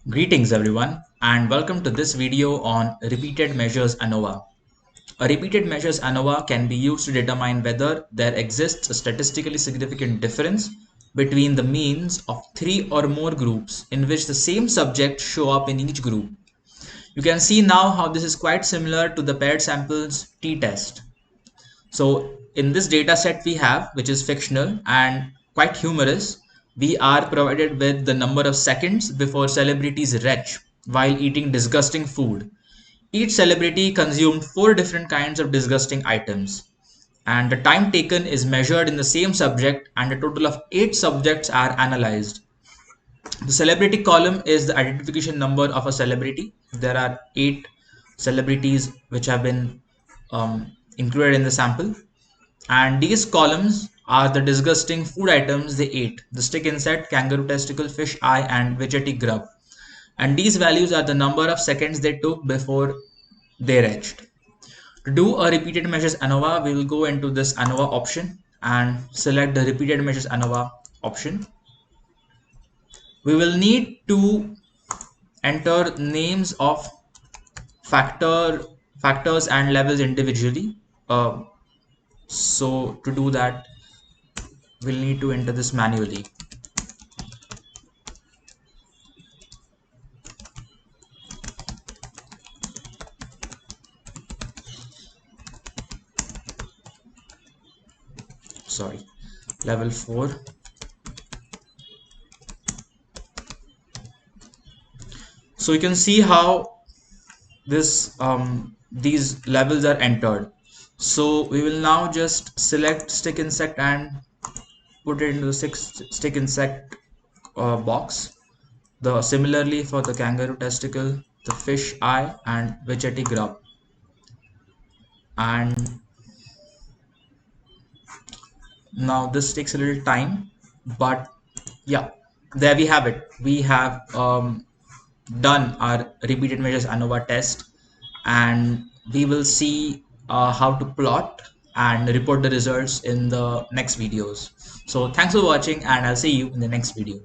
Greetings everyone and welcome to this video on repeated measures ANOVA. A repeated measures ANOVA can be used to determine whether there exists a statistically significant difference between the means of three or more groups in which the same subjects show up in each group. You can see now how this is quite similar to the paired samples t-test. So in this data set we have, which is fictional and quite humorous, we are provided with the number of seconds before celebrities retch while eating disgusting food. Each celebrity consumed 4 different kinds of disgusting items, and the time taken is measured in the same subject, and a total of 8 subjects are analyzed. The celebrity column is the identification number of a celebrity. There are 8 celebrities which have been included in the sample, and these columns are the disgusting food items they ate: the stick insect, kangaroo testicle, fish eye, and veggie grub. And these values are the number of seconds they took before they retched. To do a repeated measures ANOVA, we will go into this ANOVA option and select the repeated measures ANOVA option. We will need to enter names of factors and levels individually. So to do that, we'll need to enter this manually. Sorry, level 4. So you can see how these levels are entered. So we will now just select stick insect and put it into the stick insect box. Similarly for the kangaroo testicle, the fish eye, and veggie grub. And now this takes a little time, but yeah, there we have it. We have done our repeated measures ANOVA test, and we will see how to plot and report the results in the next videos. So thanks for watching, and I'll see you in the next video.